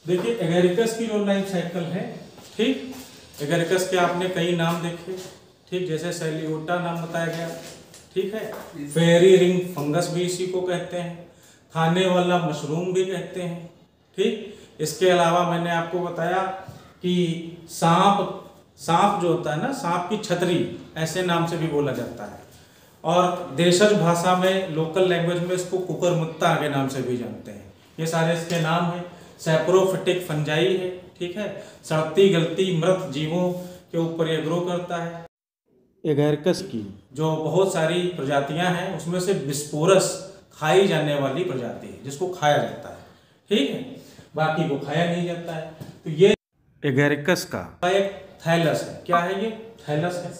देखिए एगेरिकस की जो लाइफ साइकिल है, ठीक, एगेरिकस के आपने कई नाम देखे, ठीक, जैसे सेलियोटा नाम बताया गया, ठीक है, फेरी रिंग फंगस भी इसी को कहते हैं, खाने वाला मशरूम भी कहते हैं, ठीक। इसके अलावा मैंने आपको बताया कि सांप जो होता है ना, सांप की छतरी ऐसे नाम से भी बोला जाता है, और देशज भाषा में लोकल लैंग्वेज में इसको कुकुरमुत्ता के नाम से भी जानते हैं। ये सारे इसके नाम हैं। सैप्रोफिटिक फंजाई है, ठीक है, सड़ती गलती मृत जीवों के ऊपर ये ग्रो करता है। एगेरिकस की जो बहुत सारी प्रजातियां हैं उसमें से बिस्पोरस खाई जाने वाली प्रजाति है, जिसको खाया जाता है, ठीक है, बाकी को खाया नहीं जाता है। तो ये एगेरिकस का एक थैलस है। क्या है ये? थैलस है।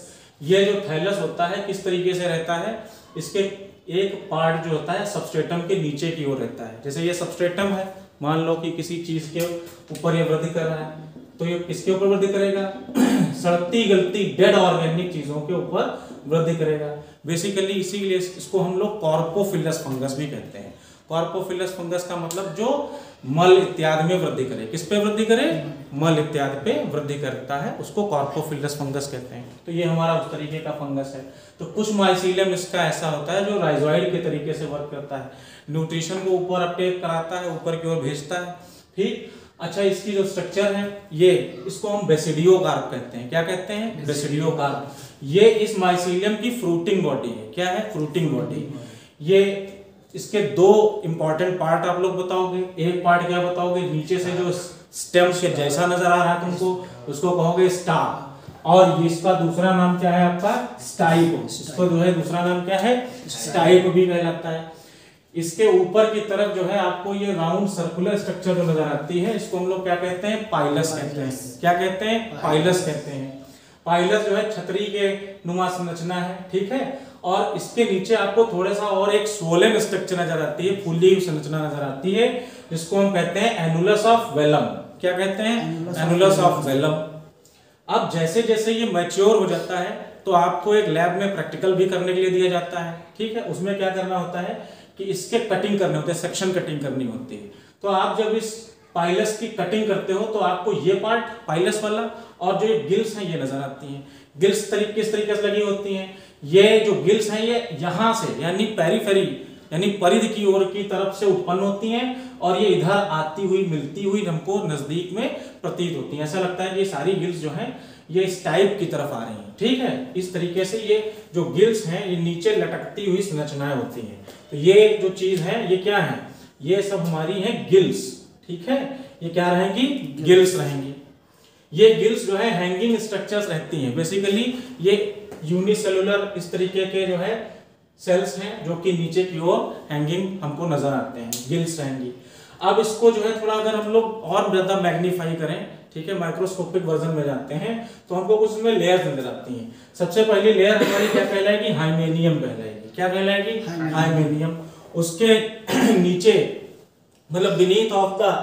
ये जो थैलस होता है किस तरीके से रहता है, इसके एक पार्ट जो होता है सबस्ट्रेटम के नीचे की ओर रहता है। जैसे ये सबस्ट्रेटम है, मान लो कि किसी चीज के ऊपर ये वृद्धि कर रहा है, तो ये किसके ऊपर वृद्धि करेगा? सड़ती गलती डेड ऑर्गेनिक चीजों के ऊपर वृद्धि करेगा। बेसिकली इसीलिए इसको हम लोग कॉर्पोफिलस फंगस भी कहते हैं। कॉर्पोफिलस फंगस का मतलब जो मल इत्यादि में वृद्धि करे। किस पे वृद्धि करे? मल इत्यादि पे वृद्धि करता है, उसको कॉर्पोफिलस फंगस कहते हैं। तो ये हमारा उस तरीके का फंगस है। तो कुछ माइसीलियम इसका ऐसा होता है जो राइजोइड के तरीके से वर्क करता है, न्यूट्रिशन को ऊपर अपटेक कराता है, ऊपर की ओर भेजता है, ठीक। अच्छा, इसकी जो स्ट्रक्चर है ये, इसको हम बेसिडियोकार्प कहते हैं। क्या कहते हैं? बेसिडियोकार्प। ये इस माइसीलियम की फ्रूटिंग बॉडी है। क्या है? Fruiting body. ये इसके दो इंपॉर्टेंट पार्ट आप लोग बताओगे। एक पार्ट क्या बताओगे? नीचे से जो स्टेम्स के जैसा नजर आ रहा है तुमको, उसको कहोगे स्टार। और इसका दूसरा नाम क्या है आपका? स्टाइप। इसको जो है दूसरा नाम क्या है? स्टाइप भी कहलाता है। इसके ऊपर की तरफ जो है आपको ये राउंड सर्कुलर स्ट्रक्चर जो नजर आती है, इसको हम लोग क्या कहते हैं? पाइलस कहते हैं। क्या कहते हैं? पाइलस कहते हैं। पाइलस जो है छतरी के नुमा संरचना है, ठीक है। और इसके नीचे आपको थोड़ा सा और एक स्वोलन स्ट्रक्चर नजर आती है, फूली हुई संरचना नजर आती है, जिसको हम कहते हैं एनुलस ऑफ वेलम। क्या कहते हैं? Annulus of velum. अब जैसे जैसे ये मैच्योर हो जाता है तो आपको एक लैब में प्रैक्टिकल भी करने के लिए दिया जाता है, ठीक है। उसमें क्या करना होता है कि इसके कटिंग करने होते हैं, सेक्शन कटिंग करनी होती है। तो आप जब इस पाइलस की कटिंग करते हो तो आपको ये पार्ट पाइलस वाला और जो ये गिल्स हैं ये नजर आती हैं। गिल्स किस तरीके से लगी होती हैं? ये जो गिल्स हैं ये यहां से यानी पेरिफेरी यानी परिधि की ओर की तरफ से उत्पन्न होती हैं और ये इधर आती हुई मिलती हुई हमको नजदीक में प्रतीत होती हैं। ऐसा लगता है कि ये सारी गिल्स जो हैं ये इस टाइप की तरफ आ रही हैं, ठीक है। इस तरीके से ये जो गिल्स हैं ये नीचे लटकती हुई संरचनाएं होती हैं। तो ये जो चीज है ये क्या है? ये सब हमारी हैं गिल्स, ठीक है। ये क्या रहेंगी? गिल्स रहेंगी। ये गिल्स जो है हैंगिंग स्ट्रक्चर्स रहती हैं। बेसिकली ये यूनिसेलुलर इस तरीके के जो है सेल्स हैं जो कि नीचे की ओर हैंगिंग हमको नजर आते हैं, गिल्स रहेंगी। अब इसको जो है थोड़ा अगर हम लोग और ज्यादा मैग्नीफाई करें, ठीक है, माइक्रोस्कोपिक वर्जन में जाते हैं तो हमको कुछ इसमें लेयर्स नजर आती हैं। सबसे पहली लेयर हमारी क्या कहलाएगी? हाइमेनियम कहलाएगी। क्या कहलाएगी? हाइमेनियम। उसके नीचे मतलब beneath of the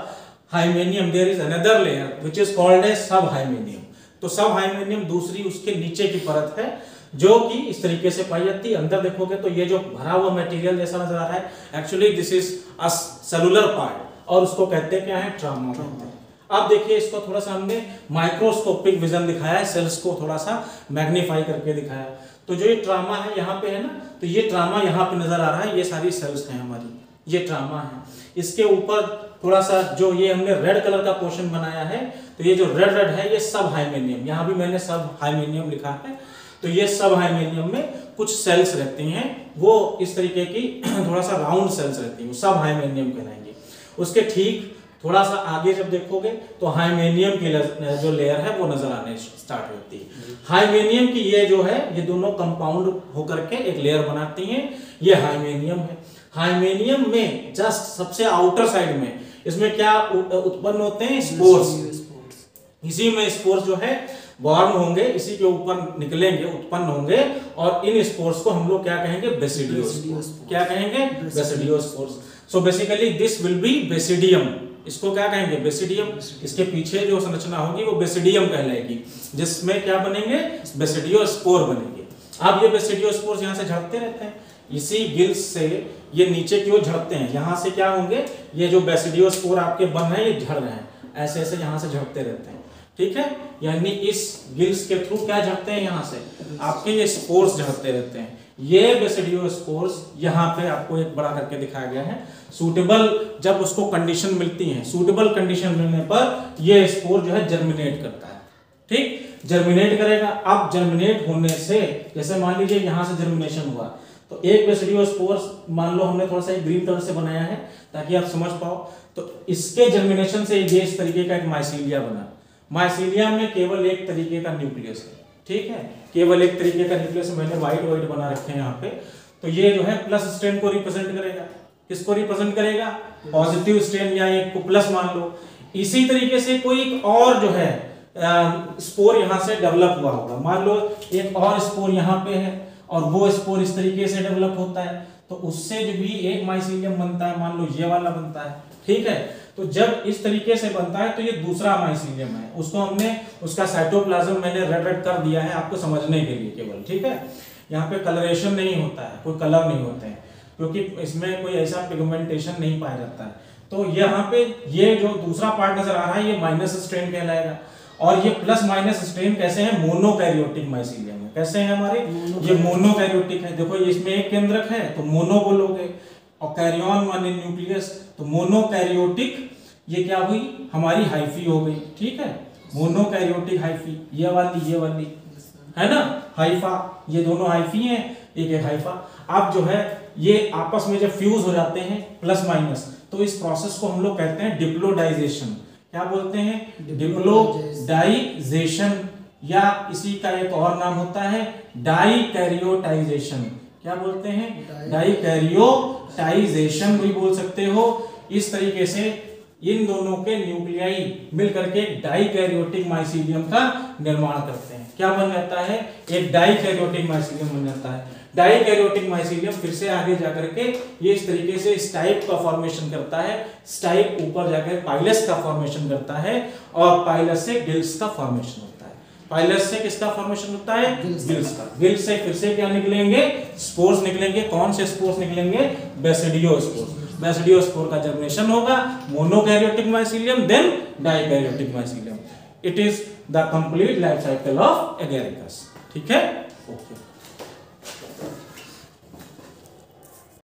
hymenium there is another layer which is called as sub hymenium. तो सब हाइमेनियम दूसरी उसके नीचे की परत है जो कि इस तरीके से पाई जाती है। अंदर देखोगे तो ये जो भरा हुआ मटेरियल जैसा नजर आ रहा है, actually this is a cellular part और उसको कहते हैं क्या है? ट्रामा कहते हैं। अब देखिए इसको थोड़ा सा हमने माइक्रोस्कोपिक विजन दिखाया है, सेल्स को थोड़ा सा मैग्नीफाई करके दिखाया। तो जो ये ट्रामा है यहाँ पे है ना, तो ये ट्रामा यहाँ पे नजर आ रहा है, ये सारी सेल्स हैं हमारी, ये ट्रामा है। इसके ऊपर थोड़ा सा जो ये हमने रेड कलर का पोर्शन बनाया है, तो ये जो रेड रेड है ये सब हाइमेनियम, यहाँ भी मैंने सब हाइमेनियम लिखा है। तो ये सब हाइमेनियम में कुछ सेल्स रहती हैं, वो इस तरीके की थोड़ा सा राउंड सेल्स रहती हैं, सब हाइमेनियम कहलाएंगे। उसके ठीक थोड़ा सा आगे जब देखोगे तो हाइमेनियम की जो लेयर है वो नजर आने स्टार्ट होती है। हाइमेनियम की ये जो है ये दोनों कंपाउंड होकर के एक लेयर बनाती हैं, ये हाइमेनियम है। हाइमेनियम में जस्ट सबसे आउटर साइड में इसमें क्या उत्पन्न होते हैं? स्पोर्स। इसी में स्पोर्स जो है बॉर्न होंगे, इसी के ऊपर निकलेंगे, उत्पन्न होंगे और इन स्पोर्स को हम लोग क्या कहेंगे? बेसिडियोस्पोर्स। क्या कहेंगे? Basidiospores. So basically this will be basidium. इसको क्या कहेंगे? बेसिडियम। इसके पीछे जो संरचना होगी वो बेसिडियम कहलाएगी, जिसमें क्या बनेंगे? बेसिडियोस्पोर बनेंगे। अब ये बेसिडियोस्पोर्स यहाँ से झड़ते रहते हैं, इसी गिल्स से ये नीचे की ओर झड़ते हैं। यहाँ से क्या होंगे? ये जो बेसिडियोस्पोर आपके बन रहे हैं ये झड़ रहे हैं। ऐसे ऐसे यहाँ से झपकते रहते हैं, ठीक है। यानी इस गिल्स के थ्रू क्या झपकते हैं, यहाँ से आपके ये स्पोर्स झपकते रहते हैं। ये बेसिडियोस्पोर्स यहाँ पे आपको एक बड़ा करके दिखाया गया है। सूटेबल जब उसको कंडीशन मिलती है, सूटेबल कंडीशन मिलने पर ये स्पोर जो है जर्मिनेट करता है, ठीक, जर्मिनेट करेगा। अब जर्मिनेट होने से जैसे मान लीजिए यहाँ से जर्मिनेशन हुआ, तो एक बेसिडियोस्पोर मान लो हमने थोड़ा सा ग्रीन कलर से बनाया है ताकि आप समझ पाओ। तो इसके जर्मिनेशन से ये इस तरीके का एक माइसीलिया बना। माइसीलिया में केवल एक तरीके का न्यूक्लियस है, ठीक है, केवल एक तरीके का न्यूक्लियस मैंने व्हाइट व्हाइट बना रखे हैं यहाँ पे। तो ये जो है प्लस स्ट्रेन को रिप्रेजेंट करेगा। किसको रिप्रेजेंट करेगा, पॉजिटिव स्ट्रेन या एक को प्लस मान लो। इसी तरीके से कोई और जो है स्पोर यहाँ से डेवलप हुआ होगा, मान लो एक और स्पोर यहाँ पे है और वो स्पोर इस तरीके से डेवलप होता है, तो उससे जो भी एक माइसीलियम बनता है, मान लो ये वाला बनता है, ठीक है। तो जब इस तरीके से बनता है तो ये दूसरा माइसीलियम है, उसको हमने उसका साइटोप्लाज्म मैंने रेड कर दिया है आपको समझने के लिए केवल, ठीक है। यहाँ पे कलरेशन नहीं होता है, कोई कलर नहीं होते हैं, क्योंकि इसमें कोई ऐसा पिगमेंटेशन नहीं पाया जाता है। तो यहाँ पे ये जो दूसरा पार्ट नजर आ रहा है ये माइनस स्ट्रेन कहलाएगा, और ये प्लस माइनस स्ट्रेन कैसे है, मोनोकैरियोटिक माइसीलियम है। कैसे है हमारे, ये मोनोकैरियोटिक है। देखो इसमें एक केंद्रक है तो मोनो बोलोगे, और कैरियन माने न्यूक्लियस, तो मोनोकैरियोटिक ये क्या हुई हमारी हाइफी हो गई, ठीक है, मोनोकैरियोटिक हाइफी, ये वाली है ना हाइफा, ये दोनों हाइफी हैं, एक हाइफा। अब जो है ये आपस में जब फ्यूज हो जाते हैं प्लस माइनस, तो इस प्रोसेस को हम लोग कहते हैं डिप्लोडाइजेशन। क्या बोलते हैं, डिप्लोडाइजेशन, या इसी का एक और नाम होता है डाइकैरियोटाइजेशन। क्या बोलते हैं, डाइकैरियोटाइजेशन भी बोल सकते हो। इस तरीके से इन दोनों के न्यूक्लियाई मिलकर के डाइकैरियोटिक माइसीलियम का निर्माण करते हैं। क्या बन जाता है, एक डाइकैरियोटिक माइसीलियम बन जाता है। डाइकैरियोटिक माइसीलियम फिर से आगे जाकर के ये इस तरीके से स्टाइप का फॉर्मेशन करता है, स्टाइप ऊपर जाकर पाइलस का फॉर्मेशन करता है, और पाइलस से गिल्स का फॉर्मेशन होता है। पाइलस से किसका फॉर्मेशन होता है, गिल्स का। गिल्स से फिर से क्या निकलेंगे, स्पोर्स निकलेंगे। कौन से स्पोर्स निकलेंगे, बेसिडियोस्पोर्स। बेसिडियोस्पोर का जर्मिनेशन होगा, monokaryotic mycelium then dikaryotic mycelium. It is the complete life cycle of agaricus, ठीक है, ओके।